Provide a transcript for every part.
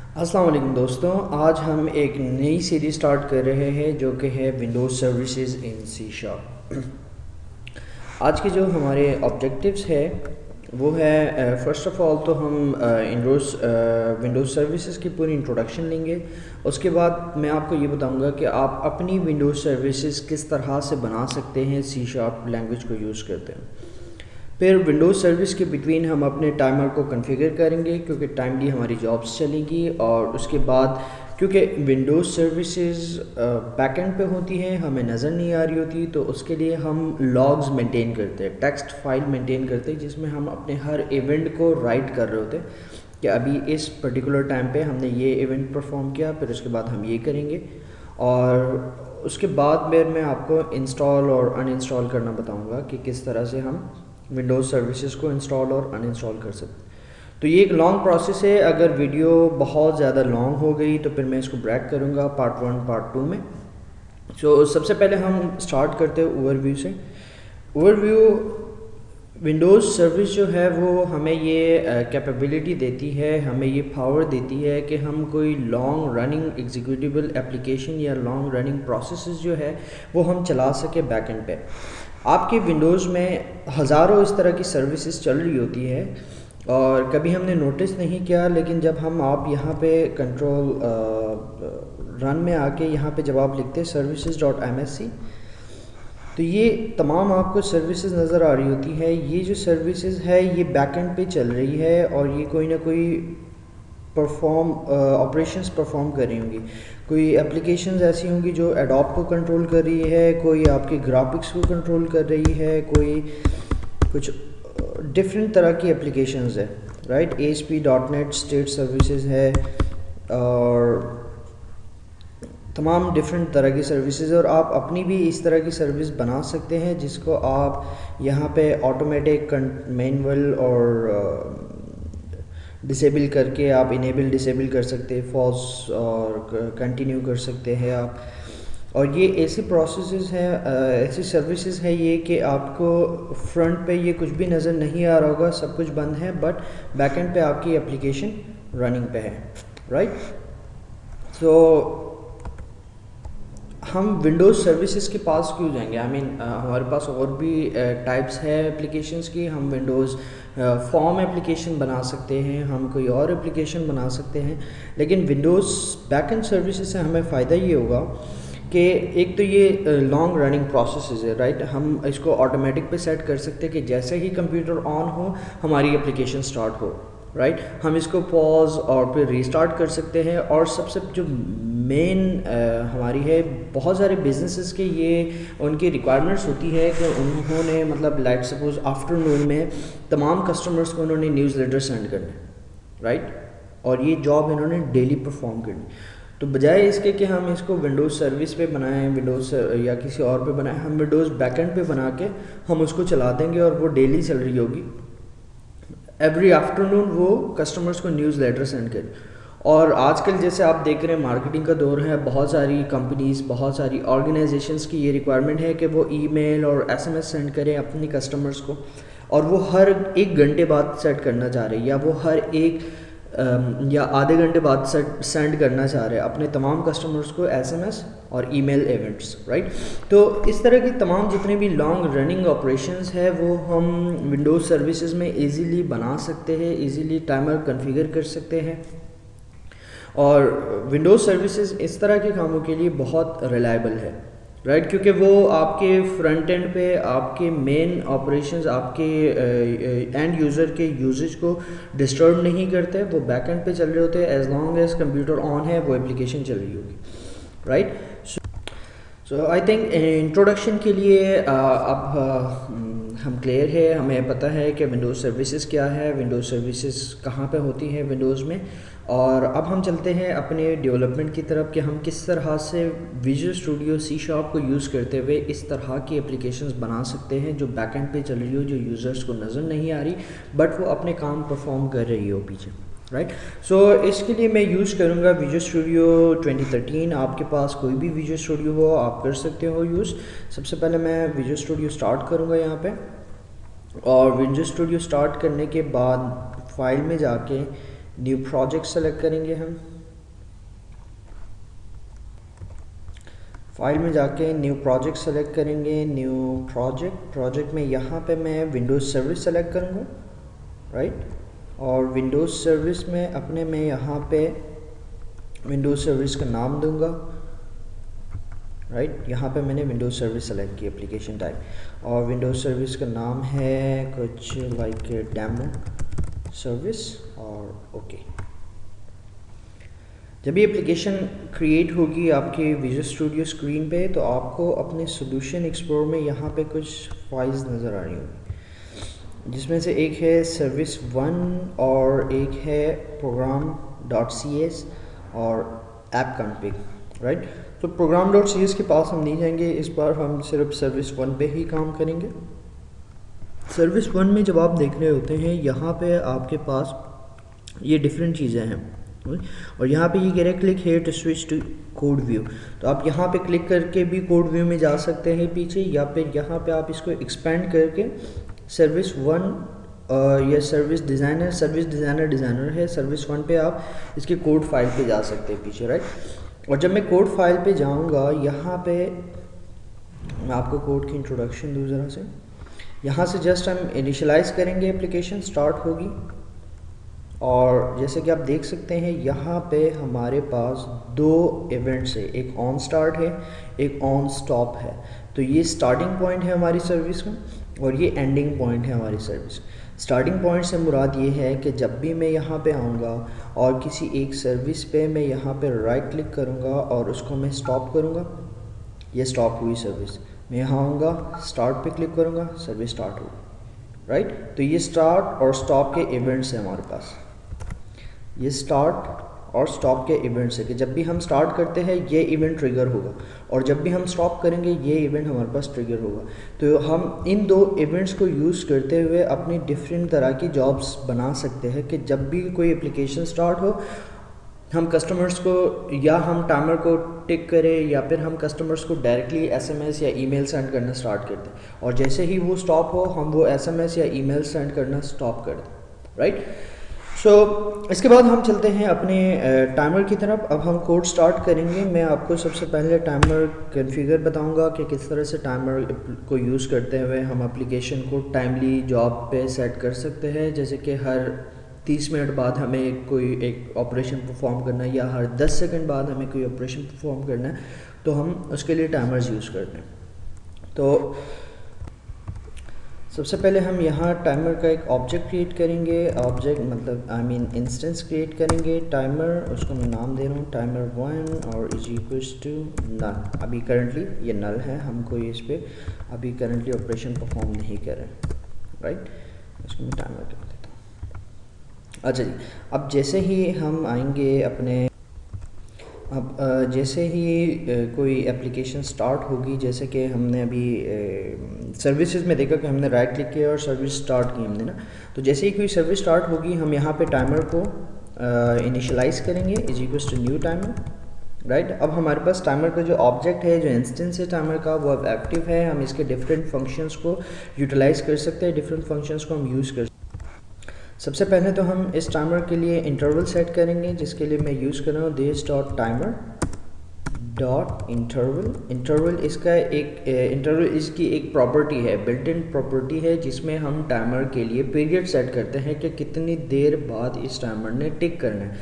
अस्सलाम वालेकुम दोस्तों, आज हम एक नई सीरीज़ स्टार्ट कर रहे हैं जो कि है Windows services in C sharp. आज के जो हमारे ऑब्जेक्टिव्स है वो है फ़र्स्ट ऑफ़ ऑल तो हम विंडोज़ सर्विसेज की पूरी इंट्रोडक्शन लेंगे। उसके बाद मैं आपको ये बताऊंगा कि आप अपनी विंडोज़ सर्विसेज किस तरह से बना सकते हैं सी शार्प लैंग्वेज को यूज़ करते हैं। फिर विंडोज़ सर्विस के बिटवीन हम अपने टाइमर को कॉन्फ़िगर करेंगे क्योंकि टाइमली हमारी जॉब्स चलेंगी। और उसके बाद क्योंकि विंडोज़ सर्विसेज बैकएंड पे होती हैं, हमें नज़र नहीं आ रही होती, तो उसके लिए हम लॉग्स मेंटेन करते हैं, टेक्स्ट फाइल मेंटेन करते हैं जिसमें हम अपने हर इवेंट को राइट कर रहे होते हैं कि अभी इस पर्टिकुलर टाइम पे हमने ये इवेंट परफॉर्म किया, फिर उसके बाद हम ये करेंगे। और उसके बाद फिर मैं आपको इंस्टॉल और अनइंस्टॉल करना बताऊँगा कि किस तरह से हम विंडोज़ सर्विसेज को इंस्टॉल और अनइंस्टॉल कर सकते हैं। तो ये एक लॉन्ग प्रोसेस है। अगर वीडियो बहुत ज़्यादा लॉन्ग हो गई तो फिर मैं इसको ब्रेक करूँगा पार्ट 1 पार्ट 2 में। सबसे पहले हम स्टार्ट करते हैं ओवरव्यू से। ओवरव्यू विंडोज़ सर्विस जो है वो हमें ये कैपेबिलिटी देती है, हमें ये पावर देती है कि हम कोई लॉन्ग रनिंग एग्जीक्यूटिबल एप्लीकेशन या लॉन्ग रनिंग प्रोसेसेस जो है वो हम चला सके बैकएंड पे। आपके विंडोज़ में हज़ारों इस तरह की सर्विसेज चल रही होती है और कभी हमने नोटिस नहीं किया, लेकिन जब हम आप यहाँ पे कंट्रोल रन में आके यहाँ पे जब आप लिखते हैं services.msc तो ये तमाम आपको सर्विसेज नज़र आ रही होती है। ये जो सर्विसेज है ये बैकएंड पे चल रही है और ये कोई ना कोई ऑपरेशंस परफॉर्म कर रही होंगी। कोई एप्लीकेशंस ऐसी होंगी जो एडोब को कंट्रोल कर रही है, कोई आपके ग्राफिक्स को कंट्रोल कर रही है, कोई कुछ डिफरेंट तरह की एप्लीकेशंस है, राइट। ASP.NET स्टेट सर्विसेज है और तमाम डिफरेंट तरह की सर्विसेज, और आप अपनी भी इस तरह की सर्विस बना सकते हैं जिसको आप यहाँ पे ऑटोमेटिक मैनुअल और डिसेबल करके आप इनेबल डिसेबल कर सकते हैं, फॉल्स और कंटिन्यू कर सकते हैं आप। और ये ऐसी प्रोसेसेस हैं, ऐसी सर्विसेज है ये कि आपको फ्रंट पे ये कुछ भी नज़र नहीं आ रहा होगा, सब कुछ बंद है, बट बैकएंड पे आपकी एप्लीकेशन रनिंग पे है, राइट। सो हम विंडोज़ सर्विसेज के पास क्यों जाएंगे? हमारे पास और भी टाइप्स है एप्लीकेशंस की। हम विंडोज़ फॉर्म एप्लीकेशन बना सकते हैं, हम कोई और एप्लीकेशन बना सकते हैं, लेकिन विंडोज़ बैकएंड सर्विसेज से हमें फ़ायदा ये होगा कि एक तो ये लॉन्ग रनिंग प्रोसेस है, राइट। हम इसको ऑटोमेटिक पे सेट कर सकते हैं कि जैसे ही कंप्यूटर ऑन हो हमारी एप्लीकेशन स्टार्ट हो, राइट। हम इसको पॉज और फिर रीस्टार्ट कर सकते हैं। और सबसे जो मेन हमारी है, बहुत सारे बिजनेसेस के ये उनकी रिक्वायरमेंट्स होती है कि उन्होंने मतलब लाइक सपोज आफ्टरनून में तमाम कस्टमर्स को उन्होंने न्यूज़लेटर सेंड करने, राइट। और ये जॉब इन्होंने डेली परफॉर्म करनी। तो बजाय इसके कि हम इसको विंडोज़ सर्विस पे बनाएं, विंडोज़ या किसी और पे बनाएं, हम विंडोज़ बैकएंड पे बना के हम उसको चला देंगे और वो डेली चल रही होगी। एवरी आफ्टरनून वो कस्टमर्स को न्यूज़ लेटर सेंड करें। और आजकल जैसे आप देख रहे हैं मार्केटिंग का दौर है, बहुत सारी कंपनीज़, बहुत सारी ऑर्गेनाइजेशंस की ये रिक्वायरमेंट है कि वो ईमेल और एसएमएस सेंड करें अपनी कस्टमर्स को, और वो हर 1 घंटे बाद सेट करना चाह रहे हैं, या वो हर एक या आधे घंटे बाद सेंड करना चाह रहे हैं अपने तमाम कस्टमर्स को एसएमएस और ईमेल इवेंट्स, राइट। तो इस तरह की तमाम जितने भी लॉन्ग रनिंग ऑपरेशंस है वो हम विंडोज़ सर्विसेज में इजीली बना सकते हैं, इजीली टाइमर कॉन्फ़िगर कर सकते हैं। और विंडोज़ सर्विसेज इस तरह के कामों के लिए बहुत रिलायबल है, राइट, क्योंकि वो आपके फ्रंट एंड पे आपके मेन ऑपरेशंस, आपके एंड यूज़र के यूजेज को डिस्टर्ब नहीं करते, वो बैक एंड पे चल रहे होते हैं। As long as computer on है वो एप्लीकेशन चल रही होगी, right. So I think introduction के लिए हम क्लियर है, हमें पता है कि विंडोज़ सर्विसेज क्या है, विंडोज़ सर्विसेज कहाँ पे होती है विंडोज़ में। और अब हम चलते हैं अपने डेवलपमेंट की तरफ कि हम किस तरह से विजुअल स्टूडियो सी शार्प को यूज़ करते हुए इस तरह की एप्लीकेशंस बना सकते हैं जो बैकएंड पे चल रही हो, जो यूज़र्स को नज़र नहीं आ रही बट वो अपने काम परफॉर्म कर रही हो पीछे, राइट। इसके लिए मैं यूज़ करूँगा विजुअल स्टूडियो 2013। आपके पास कोई भी विजुअल स्टूडियो हो आप कर सकते हो यूज़। सबसे पहले मैं विजुअल स्टूडियो स्टार्ट करूँगा यहाँ पे, और विजुअल स्टूडियो स्टार्ट करने के बाद फाइल में जाके न्यू प्रोजेक्ट सेलेक्ट करेंगे हम। फाइल में जाके न्यू प्रोजेक्ट सेलेक्ट करेंगे, न्यू प्रोजेक्ट में यहाँ पे मैं विंडोज़ सर्विस सेलेक्ट करूँगा, राइट। और विंडोज़ सर्विस में अपने मैं यहाँ पे विंडोज़ सर्विस का नाम दूंगा, राइट। यहाँ पे मैंने विंडोज़ सर्विस सेलेक्ट की एप्लीकेशन टाइप, और विंडोज़ सर्विस का नाम है कुछ लाइक डेमो सर्विस, और ओके। जब ये एप्लीकेशन क्रिएट होगी आपके विजुअल स्टूडियो स्क्रीन पे, तो आपको अपने सॉल्यूशन एक्सप्लोर में यहाँ पे कुछ फाइल्स नज़र आ रही होंगी, जिसमें से एक है सर्विस 1 और एक है program.cs और ऐप कॉन्फ़िग, राइट। तो program.cs के पास हम नहीं जाएंगे, इस बार हम सिर्फ सर्विस 1 पे ही काम करेंगे। सर्विस 1 में जब आप देख रहे होते हैं, यहाँ पे आपके पास ये डिफरेंट चीज़ें हैं, और यहाँ पे ये कह रहे हैं click here to switch to code view. तो आप यहाँ पे क्लिक करके भी कोड व्यू में जा सकते हैं पीछे, या फिर यहाँ पे आप इसको एक्सपेंड करके सर्विस 1 या सर्विस डिज़ाइनर है, सर्विस 1 पे आप इसके कोड फाइल पे जा सकते हैं पीछे, राइट। और जब मैं कोड फाइल पे जाऊँगा, यहाँ पे मैं आपको कोड की इंट्रोडक्शन दूँ ज़रा से। यहाँ से जस्ट हम इनिशियलाइज़ करेंगे, एप्लीकेशन स्टार्ट होगी, और जैसे कि आप देख सकते हैं यहाँ पे हमारे पास 2 इवेंट्स है, एक ऑन स्टार्ट है, एक ऑन स्टॉप है। तो ये स्टार्टिंग पॉइंट है हमारी सर्विस का, और ये एंडिंग पॉइंट है हमारी सर्विस। स्टार्टिंग पॉइंट से मुराद ये है कि जब भी मैं यहाँ पे आऊँगा और किसी एक सर्विस पे मैं यहाँ पे राइट क्लिक करूँगा और उसको मैं स्टॉप करूँगा, ये स्टॉप हुई सर्विस। मैं यहाँ आऊँगा, स्टार्ट पे क्लिक करूँगा, सर्विस स्टार्ट होगी, राइट। तो ये स्टार्ट और स्टॉप के इवेंट्स हैं हमारे पास, ये स्टार्ट और स्टॉप के इवेंट्स है कि जब भी हम स्टार्ट करते हैं ये इवेंट ट्रिगर होगा, और जब भी हम स्टॉप करेंगे ये इवेंट हमारे पास ट्रिगर होगा। तो हम इन 2 इवेंट्स को यूज़ करते हुए अपनी डिफरेंट तरह की जॉब्स बना सकते हैं कि जब भी कोई एप्लीकेशन स्टार्ट हो, हम कस्टमर्स को या हम टाइमर को टिक करें, या फिर हम कस्टमर्स को डायरेक्टली SMS या ईमेल सेंड करना स्टार्ट कर दें, और जैसे ही वो स्टॉप हो हम वो SMS या ईमेल सेंड करना स्टॉप कर दें, राइट। सो इसके बाद हम चलते हैं अपने टाइमर की तरफ। अब हम कोड स्टार्ट करेंगे। मैं आपको सबसे पहले टाइमर कॉन्फ़िगर बताऊंगा कि किस तरह से टाइमर को यूज़ करते हुए हम एप्लीकेशन को टाइमली जॉब पे सेट कर सकते हैं। जैसे कि हर 30 मिनट बाद हमें कोई एक ऑपरेशन परफॉर्म करना है, या हर 10 सेकंड बाद हमें कोई ऑपरेशन परफॉर्म करना है, तो हम उसके लिए टाइमर्स यूज़ करते हैं। तो सबसे पहले हम यहाँ टाइमर का एक ऑब्जेक्ट क्रिएट करेंगे, ऑब्जेक्ट मतलब इंस्टेंस क्रिएट करेंगे टाइमर, उसको मैं नाम दे रहा हूँ टाइमर 1 और इज इक्वल्स टू नल। अभी करंटली ये नल है, हम कोई इस पर अभी करंटली ऑपरेशन परफॉर्म नहीं कर रहे, राइट। इसको मैं टाइमर कर देता हूँ। अच्छा जी, अब जैसे ही हम आएंगे अपने, अब जैसे ही कोई एप्लीकेशन स्टार्ट होगी, जैसे कि हमने अभी सर्विसेज में देखा कि हमने राइट क्लिक किया और सर्विस स्टार्ट की हमने ना, तो जैसे ही कोई सर्विस स्टार्ट होगी हम यहाँ पे टाइमर को इनिशियलाइज़ करेंगे, is equals to new timer, right. अब हमारे पास टाइमर का जो ऑब्जेक्ट है, जो इंस्टेंस है टाइमर का, वो अब एक्टिव है। हम इसके डिफरेंट फंक्शंस को यूटिलाइज़ कर सकते हैं, डिफरेंट फंक्शंस को हम यूज़ कर। सबसे पहले तो हम इस टाइमर के लिए इंटरवल सेट करेंगे, जिसके लिए मैं यूज़ कर रहा हूँ this dot timer dot interval. Interval इसका एक इंटरवल इसकी एक प्रॉपर्टी है, बिल्ट इन प्रॉपर्टी है, जिसमें हम टाइमर के लिए पीरियड सेट करते हैं कि कितनी देर बाद इस टाइमर ने टिक करना है,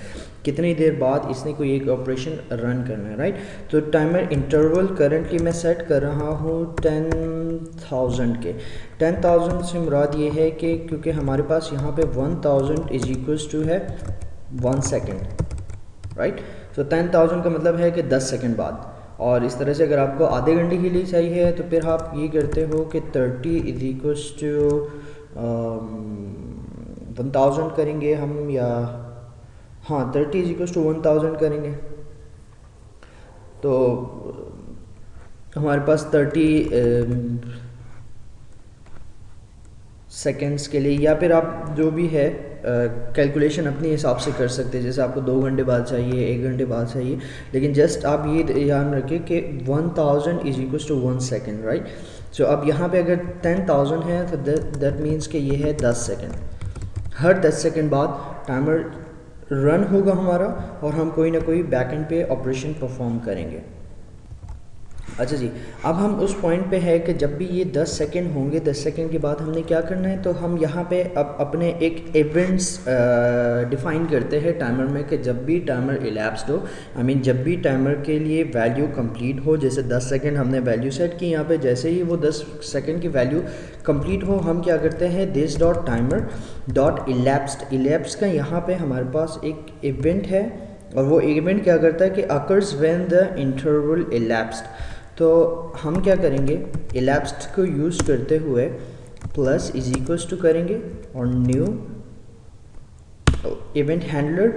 कितनी देर बाद इसने कोई एक ऑपरेशन रन करना है, राइट। तो टाइमर इंटरवल करंटली मैं सेट कर रहा हूँ 10,000 के। 10,000 से मुराद ये है कि क्योंकि हमारे पास यहाँ पे 1000 इज इक्वल्स टू है 1 सेकेंड, राइट। तो 10,000 का मतलब है कि 10 सेकेंड बाद। और इस तरह से अगर आपको आधे घंटे के लिए चाहिए तो फिर आप ये करते हो कि 30 इज इक्वल्स टू 1000 करेंगे हम, या हाँ 30 इज इक्वल्स टू 1000 करेंगे, तो हमारे पास 30 सेकेंड्स के लिए, या फिर आप जो भी है कैलकुलेशन अपने हिसाब से कर सकते हैं, जैसे आपको 2 घंटे बाद चाहिए, 1 घंटे बाद चाहिए, लेकिन जस्ट आप ये ध्यान रखें कि 1000 is equals to 1 second, right. So अब यहाँ पे अगर 10,000 है तो दैट मीन्स कि ये है 10 सेकेंड। हर 10 सेकेंड बाद टाइमर रन होगा हमारा, और हम कोई ना कोई बैकएंड पे ऑपरेशन परफॉर्म करेंगे। अच्छा जी, अब हम उस पॉइंट पे है कि जब भी ये 10 सेकंड होंगे, 10 सेकंड के बाद हमने क्या करना है, तो हम यहाँ पे अब अपने एक इवेंट्स डिफ़ाइन करते हैं टाइमर में कि जब भी टाइमर इलैप्स्ड हो, आई मीन जब भी टाइमर के लिए वैल्यू कंप्लीट हो, जैसे 10 सेकंड हमने वैल्यू सेट की यहाँ पे, जैसे ही वो 10 सेकंड की वैल्यू कंप्लीट हो, हम क्या करते हैं, this dot timer dot elapsed, elapsed का यहाँ पे हमारे पास एक इवेंट है, और वो इवेंट क्या करता है कि occurs when the interval elapsed. तो हम क्या करेंगे, इलैप्स्ड को यूज़ करते हुए प्लस इज इक्वल्स टू करेंगे और न्यू इवेंट हैंडलर,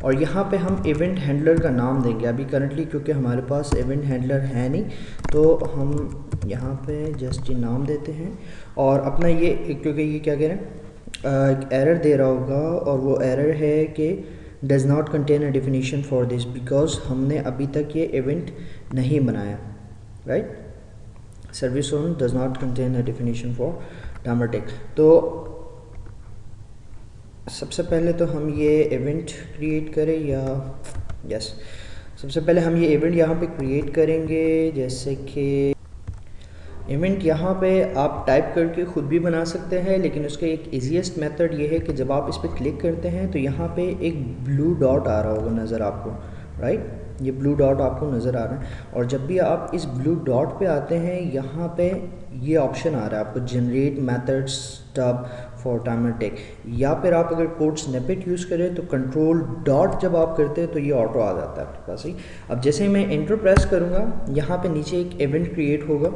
और यहाँ पे हम इवेंट हैंडलर का नाम देंगे अभी करंटली, क्योंकि हमारे पास इवेंट हैंडलर है नहीं, तो हम यहाँ पे जस्ट ये नाम देते हैं। और अपना ये, क्योंकि ये क्या कह रहे हैं, एक एरर दे रहा होगा, और वो एरर है कि does not contain a definition for this, because हमने अभी तक ये इवेंट नहीं बनाया, right. Service one does not contain a definition for timer tick. तो सबसे पहले तो हम ये इवेंट क्रिएट करें, या यस, सबसे पहले हम ये इवेंट यहाँ पे क्रिएट करेंगे। जैसे कि इवेंट यहाँ पे आप टाइप करके ख़ुद भी बना सकते हैं, लेकिन उसके एक ईजीएस्ट मेथड ये है कि जब आप इस पर क्लिक करते हैं तो यहाँ पे एक ब्लू डॉट आ रहा होगा नज़र आपको, राइट, ये ब्लू डॉट आपको नज़र आ रहा है, और जब भी आप इस ब्लू डॉट पे आते हैं, यहाँ पे ये ऑप्शन आ रहा है आपको, generate method stub for timer tick, या फिर आप अगर कोड स्निपेट यूज़ करें तो कंट्रोल डॉट जब आप करते हैं तो ये ऑटो आ जाता है आपके पास ही। अब जैसे ही मैं एंटर प्रेस करूँगा, यहाँ पे नीचे एक इवेंट क्रिएट होगा,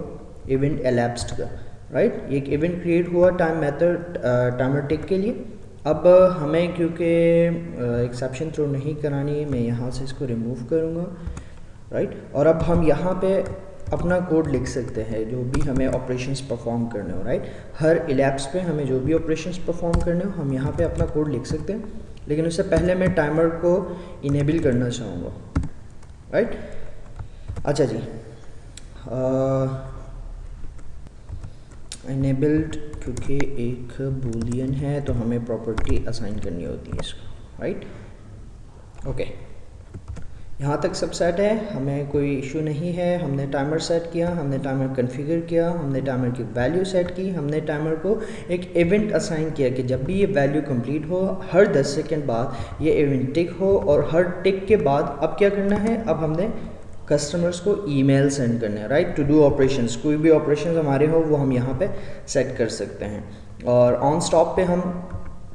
इवेंट एलैप्स्ड का, राइट, एक इवेंट क्रिएट हुआ टाइम मेथड टाइमर टेक के लिए। अब हमें क्योंकि एक्सेप्शन थ्रो नहीं करानी है, मैं यहाँ से इसको रिमूव करूँगा, राइट, और अब हम यहाँ पे अपना कोड लिख सकते हैं जो भी हमें ऑपरेशंस परफॉर्म करने हो, राइट, हर इलैप्स पे हमें जो भी ऑपरेशंस परफॉर्म करने हो हम यहाँ पे अपना कोड लिख सकते हैं, लेकिन उससे पहले मैं टाइमर को इनेबल करना चाहूँगा, राइट। अच्छा जी, इनेबल्ड क्योंकि एक बूलियन है तो हमें प्रॉपर्टी असाइन करनी होती है इसको, राइट, ओके, यहाँ तक सब सेट है, हमें कोई इशू नहीं है। हमने टाइमर सेट किया, हमने टाइमर कॉन्फ़िगर किया, हमने टाइमर की वैल्यू सेट की, हमने टाइमर को एक इवेंट असाइन किया कि जब भी ये वैल्यू कंप्लीट हो, हर 10 सेकंड बाद ये इवेंट टिक हो, और हर टिक के बाद अब क्या करना है, अब हमने कस्टमर्स को ईमेल सेंड करने हैं, राइट, टू डू ऑपरेशंस, कोई भी ऑपरेशंस हमारे हो वो हम यहाँ पे सेट कर सकते हैं। और ऑन स्टॉप पे हम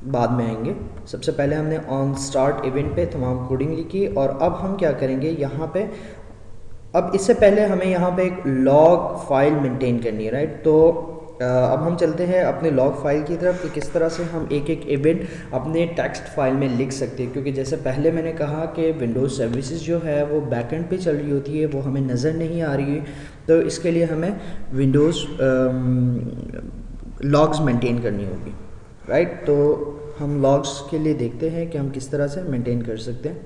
बाद में आएंगे, सबसे पहले हमने ऑन स्टार्ट इवेंट पे तमाम कोडिंग लिखी, और अब हम क्या करेंगे यहाँ पे, अब इससे पहले हमें यहाँ पे एक लॉग फाइल मेंटेन करनी है, राइट। तो अब हम चलते हैं अपने लॉग फाइल की तरफ कि किस तरह से हम एक एक इवेंट अपने टेक्स्ट फाइल में लिख सकते हैं, क्योंकि जैसे पहले मैंने कहा कि विंडोज़ सर्विसेज जो है वो बैकएंड पे चल रही होती है, वो हमें नज़र नहीं आ रही है, तो इसके लिए हमें विंडोज़ लॉग्स मेंटेन करनी होगी, राइट। तो हम लॉग्स के लिए देखते हैं कि हम किस तरह से मेंटेन कर सकते हैं।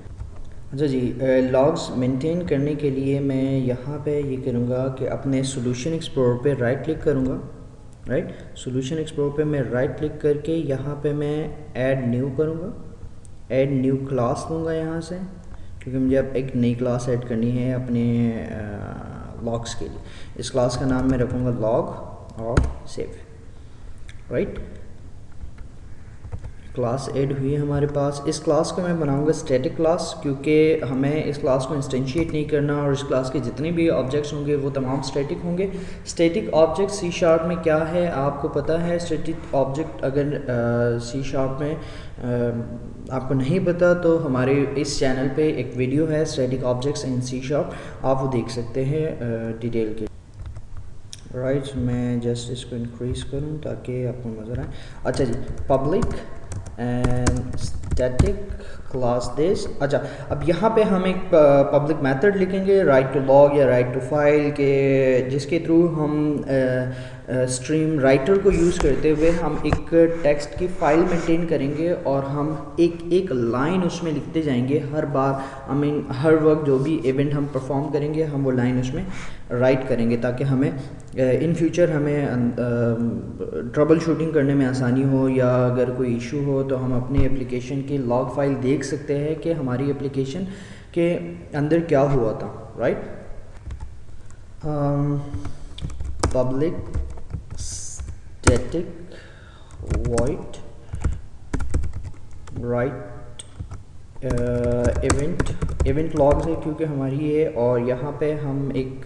अच्छा जी, लॉग्स मेंटेन करने के लिए मैं यहाँ पे ये करूँगा कि अपने सोल्यूशन एक्सप्लोरर पे राइट क्लिक करूँगा, राइट, सोल्यूशन एक्सप्लोरर पे मैं राइट क्लिक करके यहाँ पे मैं ऐड न्यू करूँगा, ऐड न्यू क्लास लूँगा यहाँ से, क्योंकि मुझे अब एक नई क्लास ऐड करनी है अपने लॉग्स के लिए। इस क्लास का नाम मैं रखूँगा लॉग और सेव, राइट। क्लास ऐड हुई है हमारे पास। इस क्लास को मैं बनाऊंगा स्टैटिक क्लास, क्योंकि हमें इस क्लास को इंस्टेंशिएट नहीं करना, और इस क्लास के जितने भी ऑब्जेक्ट्स होंगे वो तमाम स्टैटिक होंगे। स्टैटिक ऑब्जेक्ट सी शार्प में क्या है आपको पता है। स्टैटिक ऑब्जेक्ट अगर सी शार्प में आपको नहीं पता तो हमारे इस चैनल पे एक वीडियो है static objects in C sharp, आप वो देख सकते हैं डिटेल के, राइट। मैं जस्ट इसको इंक्रीज करूँ ताकि आपको नज़र आए। अच्छा जी, public and static class this. अच्छा, अब यहाँ पे हम एक पब्लिक मेथड लिखेंगे राइट टू लॉग या राइट टू फाइल के, जिसके थ्रू हम स्ट्रीम राइटर को यूज़ करते हुए हम एक टेक्स्ट की फ़ाइल मेंटेन करेंगे, और हम एक एक लाइन उसमें लिखते जाएंगे हर बार, आई मीन हर वक्त जो भी इवेंट हम परफॉर्म करेंगे हम वो लाइन उसमें राइट करेंगे, ताकि हमें इन फ्यूचर हमें ट्रबल शूटिंग करने में आसानी हो, या अगर कोई इशू हो तो हम अपनी एप्लीकेशन की लॉग फाइल देख सकते हैं कि हमारी एप्लीकेशन के अंदर क्या हुआ था, right. Public static void right event logs है क्योंकि हमारी ये, और यहाँ पे हम एक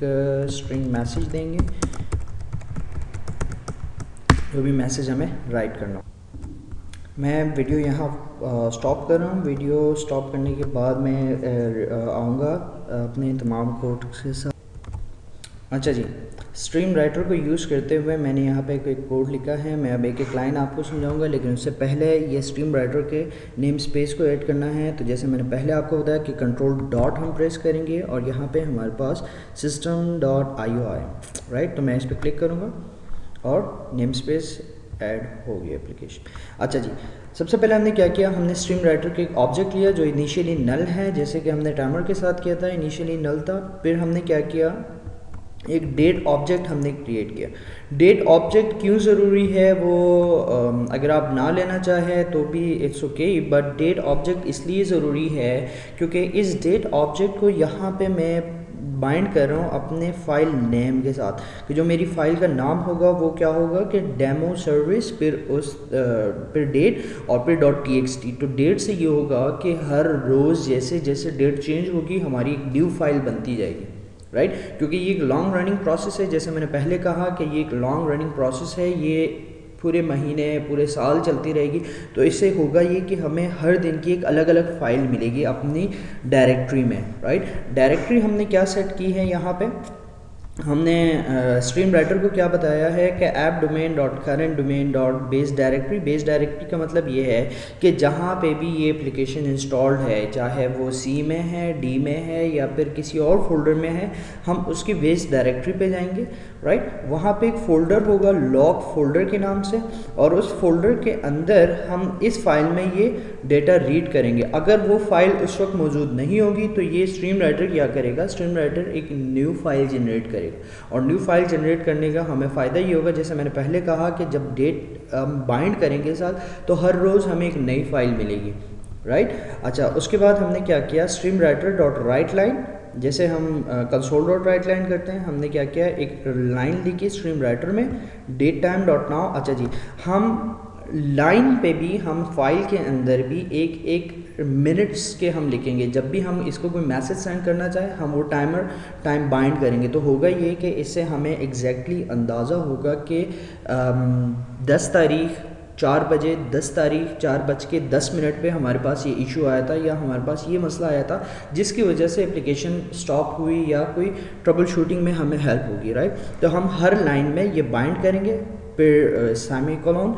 स्ट्रिंग मैसेज देंगे, जो भी मैसेज हमें राइट करना। मैं वीडियो यहाँ स्टॉप कर रहा हूँ। वीडियो स्टॉप करने के बाद मैं आऊँगा अपने तमाम कोड के साथ। अच्छा जी, स्ट्रीम राइटर को यूज़ करते हुए मैंने यहाँ पे एक कोड लिखा है। मैं अब एक एक लाइन आपको समझाऊंगा, लेकिन उससे पहले ये स्ट्रीम राइटर के नेम स्पेस को ऐड करना है। तो जैसे मैंने पहले आपको बताया कि कंट्रोल डॉट हम प्रेस करेंगे और यहाँ पे हमारे पास system.io आए, राइट। तो मैं इस पर क्लिक करूँगा और नेम स्पेस ऐड हो गई एप्लीकेशन। अच्छा जी, सबसे पहले हमने क्या किया, हमने स्ट्रीम राइटर के एक ऑब्जेक्ट लिया जो इनिशियली नल है, जैसे कि हमने टाइमर के साथ किया था, इनिशियली नल था। फिर हमने क्या किया, एक डेट ऑब्जेक्ट हमने क्रिएट किया। डेट ऑब्जेक्ट क्यों ज़रूरी है वो अगर आप ना लेना चाहें तो भी it's okay, but date object इसलिए ज़रूरी है क्योंकि इस डेट ऑब्जेक्ट को यहाँ पे मैं बाइंड कर रहा हूँ अपने फाइल नेम के साथ, कि जो मेरी फाइल का नाम होगा वो क्या होगा कि डेमो सर्विस, फिर डेट और फिर .txt। तो डेट से ये होगा कि हर रोज़ जैसे जैसे डेट चेंज होगी हमारी एक न्यू फाइल बनती जाएगी, राइट। क्योंकि ये एक लॉन्ग रनिंग प्रोसेस है, जैसे मैंने पहले कहा कि ये एक लॉन्ग रनिंग प्रोसेस है, ये पूरे महीने पूरे साल चलती रहेगी। तो इससे होगा ये कि हमें हर दिन की एक अलग अलग फाइल मिलेगी अपनी डायरेक्टरी में, राइट। डायरेक्टरी हमने क्या सेट की है, यहाँ पे हमने स्ट्रीम राइटर को क्या बताया है कि app domain dot current domain dot base directory. Base directory का मतलब ये है कि जहाँ पे भी ये एप्लीकेशन इंस्टॉल्ड है, चाहे वो सी में है, डी में है या फिर किसी और फोल्डर में है, हम उसकी बेस डायरेक्टरी पे जाएंगे, राइट। वहाँ पे एक फ़ोल्डर होगा लॉग फोल्डर के नाम से, और उस फोल्डर के अंदर हम इस फाइल में ये डेटा रीड करेंगे। अगर वो फाइल उस वक्त मौजूद नहीं होगी तो ये स्ट्रीम राइटर क्या करेगा, स्ट्रीम राइटर एक न्यू फाइल जनरेट करेगा। और न्यू फाइल जनरेट करने का हमें फ़ायदा ये होगा, जैसे मैंने पहले कहा कि जब डेट बाइंड करेंगे साथ तो हर रोज़ हमें एक नई फाइल मिलेगी, राइट। अच्छा, उसके बाद हमने क्या किया, stream writer dot right line, जैसे हम कंसोल डॉट राइट लाइन करते हैं, हमने क्या किया, एक लाइन लिखी स्ट्रीम राइटर में डेट टाइम डॉट नाउ। अच्छा जी, हम लाइन पे भी हम फाइल के अंदर भी एक एक मिनट्स के हम लिखेंगे। जब भी हम इसको कोई मैसेज सेंड करना चाहे हम वो टाइम बाइंड करेंगे। तो होगा ये कि इससे हमें एग्जैक्टली अंदाज़ा होगा कि 10 तारीख 4 बजे 10 तारीख 4:10 पे हमारे पास ये इशू आया था या हमारे पास ये मसला आया था जिसकी वजह से एप्लीकेशन स्टॉप हुई या कोई ट्रबल शूटिंग में हमें हेल्प होगी, राइट। तो हम हर लाइन में ये बाइंड करेंगे, फिर सेमी कॉलन,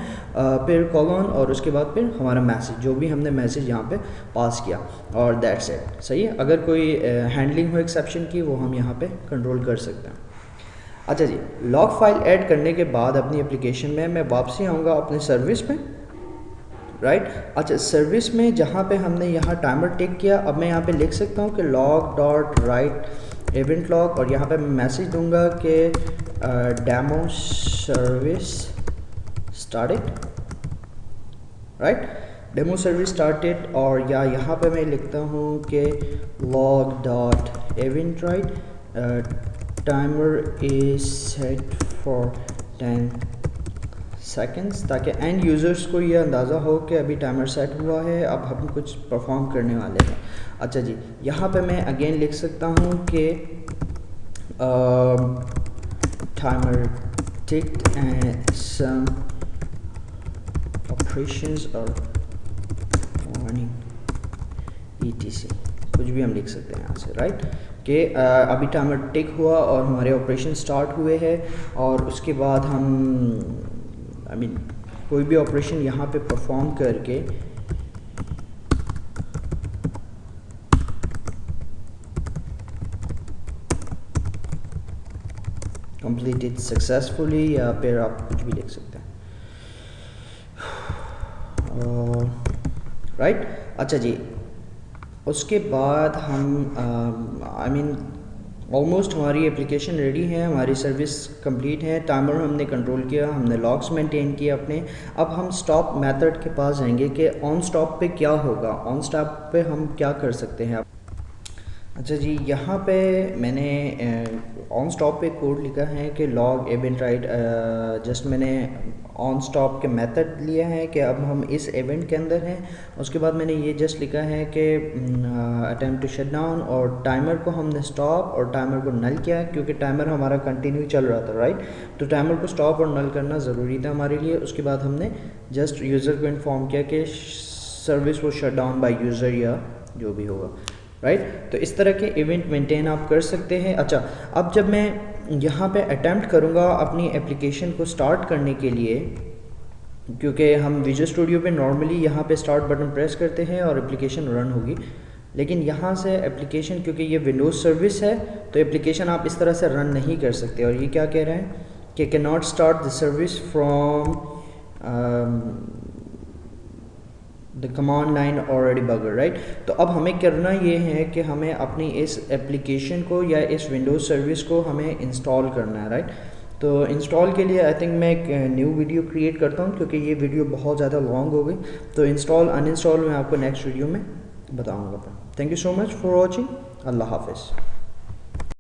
फिर कॉलन, और उसके बाद फिर हमारा मैसेज, जो भी हमने मैसेज यहाँ पे पास किया, और दैट्स इट। सही है। अगर कोई हैंडलिंग हो एक्सेप्शन की वो हम यहाँ पे कंट्रोल कर सकते हैं। अच्छा जी, लॉग फाइल ऐड करने के बाद अपनी एप्लीकेशन में मैं वापसी आऊँगा अपने सर्विस में, राइट। अच्छा, सर्विस में जहाँ पे हमने यहाँ टाइमर टिक किया, अब मैं यहाँ पे लिख सकता हूँ कि log dot right event log, और यहाँ पे मैं मैसेज दूंगा कि demo service started, right, demo service started. और या यहाँ पे मैं लिखता हूँ कि log dot event right timer is set for 10 seconds, ताकि एंड यूज़र्स को ये अंदाज़ा हो कि अभी टाइमर सेट हुआ है, अब हम कुछ परफॉर्म करने वाले हैं। अच्छा जी, यहाँ पे मैं अगेन लिख सकता हूँ कि timer ticked and some operations और वार्निंग etc, कुछ भी हम लिख सकते हैं यहाँ से, राइट, कि अभी टाइमर टिक हुआ और हमारे ऑपरेशन स्टार्ट हुए हैं, और उसके बाद हम कोई भी ऑपरेशन यहाँ पे परफॉर्म करके कंप्लीटेड सक्सेसफुली, या फिर आप कुछ भी लिख सकते हैं, राइट। अच्छा जी, उसके बाद हम ऑलमोस्ट हमारी एप्लीकेशन रेडी है, हमारी सर्विस कंप्लीट है, टाइमर हमने कंट्रोल किया, हमने लॉग्स मेंटेन किए अपने। अब हम स्टॉप मेथड के पास जाएंगे कि ऑन स्टॉप पे क्या होगा, ऑन स्टॉप पे हम क्या कर सकते हैं। अच्छा जी, यहाँ पे मैंने ऑन स्टॉप पे कोड लिखा है कि लॉग इवेंट राइट। जस्ट मैंने ऑन स्टॉप के मेथड लिया है कि अब हम इस इवेंट के अंदर हैं। उसके बाद मैंने ये जस्ट लिखा है कि अटेम्प्ट टू शट डाउन, और टाइमर को हमने स्टॉप और टाइमर को नल किया है क्योंकि टाइमर हमारा कंटिन्यू चल रहा था, राइट। तो टाइमर को स्टॉप और नल करना ज़रूरी था हमारे लिए। उसके बाद हमने जस्ट यूज़र को इन्फॉर्म किया कि सर्विस वो शट डाउन बाय यूज़र या जो भी होगा, राइट। तो इस तरह के इवेंट मेंटेन आप कर सकते हैं। अच्छा, अब जब मैं यहाँ पे अटेम्प्ट करूँगा अपनी एप्लीकेशन को स्टार्ट करने के लिए, क्योंकि हम विजुअल स्टूडियो पे नॉर्मली यहाँ पे स्टार्ट बटन प्रेस करते हैं और एप्लीकेशन रन होगी, लेकिन यहाँ से एप्लीकेशन, क्योंकि ये विंडोज़ सर्विस है तो एप्लीकेशन आप इस तरह से रन नहीं कर सकते। और ये क्या कह रहे हैं कि can not start the service from the command line already बगर, राइट। तो अब हमें करना ये है कि हमें अपनी इस एप्लीकेशन को या इस विंडोज़ सर्विस को हमें इंस्टॉल करना है, राइट। तो इंस्टॉल के लिए आई थिंक मैं एक न्यू वीडियो क्रिएट करता हूँ क्योंकि ये वीडियो बहुत ज़्यादा लॉन्ग हो गई। तो इंस्टॉल अनइंस्टॉल मैं आपको नेक्स्ट वीडियो में बताऊँगा। Thank you so much for watching. अल्लाह हाफिज़।